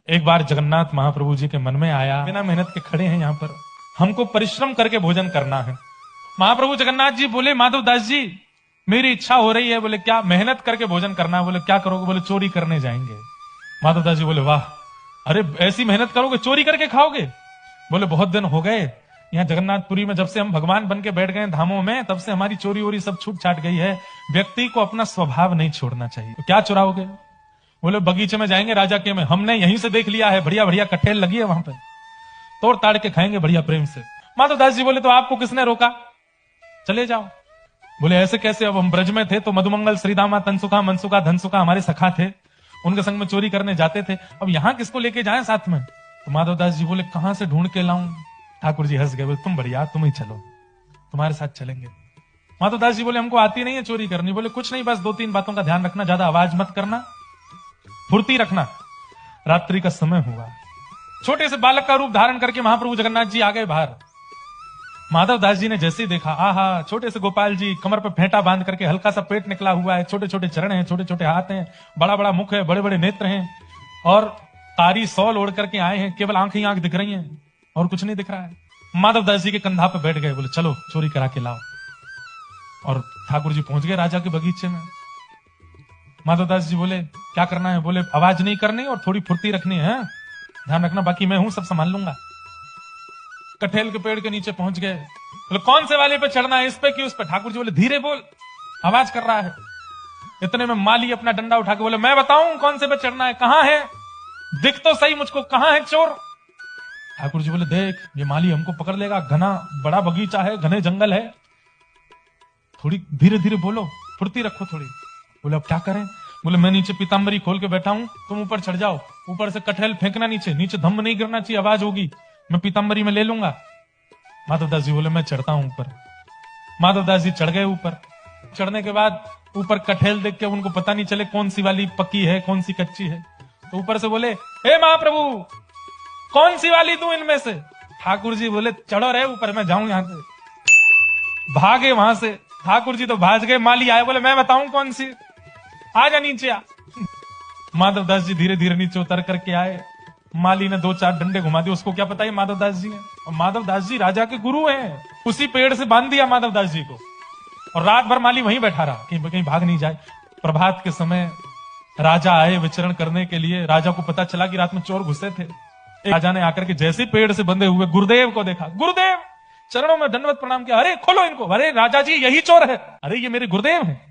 एक बार जगन्नाथ महाप्रभु जी के मन में आया, बिना मेहनत के खड़े हैं यहाँ पर, हमको परिश्रम करके भोजन करना है। महाप्रभु जगन्नाथ जी बोले, माधव दास जी मेरी इच्छा हो रही है। बोले क्या? मेहनत करके भोजन करना है। बोले क्या करोगे? बोले चोरी करने जाएंगे। माधव दास जी बोले वाह, अरे ऐसी मेहनत करोगे, चोरी करके खाओगे? बोले बहुत दिन हो गए यहाँ जगन्नाथपुरी में, जब से हम भगवान बन के बैठ गए धामों में, तब से हमारी चोरी वोरी सब छूट छाट गई है। व्यक्ति को अपना स्वभाव नहीं छोड़ना चाहिए। तो क्या चुराओगे? बोले बगीचे में जाएंगे राजा के में, हमने यहीं से देख लिया है, बढ़िया बढ़िया कटहल लगी है वहां पे, तोड़ ताड़ के खाएंगे बढ़िया प्रेम से। माधव दास जी बोले तो आपको किसने रोका? चले जाओ। बोले ऐसे कैसे? अब हम ब्रज में थे तो मधुमंगल, श्रीदामा, तनसुखा, मनसुखा, धनसुखा हमारे सखा थे, उनके संग में चोरी करने जाते थे, अब यहां किसको लेके जाएं साथ में? तो माधव दास जी बोले कहां से ढूंढ के लाऊं? ठाकुर जी हंस गए, बोले तुम बढ़िया, तुम ही चलो, तुम्हारे साथ चलेंगे। माधव दास जी बोले हमको आती नहीं है चोरी करनी। बोले कुछ नहीं, बस 2-3 बातों का ध्यान रखना, ज्यादा आवाज मत करना, फुर्ती रखना। रात्रि का समय हुआ, छोटे से बालक का रूप धारण करके महाप्रभु जगन्नाथ जी आ गए बाहर। माधव दास जी ने जैसे ही देखा, आहा, छोटे से गोपाल जी, कमर पे फेंटा बांध करके, हल्का सा पेट निकला हुआ है, छोटे छोटे चरण हैं, छोटे छोटे हाथ हैं, बड़ा बड़ा मुख है, बड़े बड़े नेत्र हैं, और कारी सौल ओढ़ करके आए हैं, केवल आंख ही आंख दिख रही हैं और कुछ नहीं दिख रहा है। माधव दास जी के कंधा पे बैठ गए, बोले चलो चोरी करा के लाओ। और ठाकुर जी पहुंच गए राजा के बगीचे में। माधव दास जी बोले क्या करना है? बोले आवाज नहीं करनी और थोड़ी फुर्ती रखनी है, ध्यान रखना, बाकी मैं हूं, सब संभाल लूंगा। कटहल के पेड़ के नीचे पहुंच गए। बोले कौन से वाले पे चढ़ना है, इस पे कि उस पे? ठाकुर जी बोले धीरे बोल, आवाज कर रहा है। इतने में माली अपना डंडा उठा के बोले मैं बताऊं कौन से पे चढ़ना है, कहां है, दिख तो सही मुझको, कहां है चोर? ठाकुर जी बोले देख ये माली हमको पकड़ लेगा, घना बड़ा बगीचा है, घने जंगल है, थोड़ी धीरे धीरे बोलो, फुर्ती रखो थोड़ी। बोले अब क्या करें? बोले मैं नीचे पीताम्बरी खोल के बैठा हूं, तुम ऊपर चढ़ जाओ, ऊपर से कटहल फेंकना नीचे, नीचे धम्म नहीं गिरना चाहिए, आवाज होगी, मैं पीताम्बरी में ले लूंगा। माधव दास जी बोले मैं चढ़ता हूं ऊपर। माधव दास जी चढ़ गए ऊपर। चढ़ने के बाद ऊपर कटहल देख के उनको पता नहीं चले कौन सी वाली पकी है कौन सी कच्ची है, तो ऊपर से बोले हे महाप्रभु कौन सी वाली तू इनमें से? ठाकुर जी बोले चढ़ो रहे ऊपर, मैं जाऊं यहां से। भागे वहां से, ठाकुर जी तो भाग गए। माली आए, बोले मैं बताऊं कौन सी, आ जा नीचे आ। माधव दास जी धीरे धीरे नीचे उतर करके आए। माली ने 2-4 डंडे घुमा दिए, उसको क्या पता है माधव दास जी हैं, और माधव दास जी राजा के गुरु हैं। उसी पेड़ से बांध दिया माधव दास जी को, और रात भर माली वहीं बैठा रहा कहीं भाग नहीं जाए। प्रभात के समय राजा आए विचरण करने के लिए। राजा को पता चला कि रात में चोर घुसे थे। राजा ने आकर के जैसे पेड़ से बंधे हुए गुरुदेव को देखा, गुरुदेव चरणों में दंडवत प्रणाम किया, अरे खोलो इनको, अरे राजा जी यही चोर है, अरे ये मेरे गुरुदेव हैं।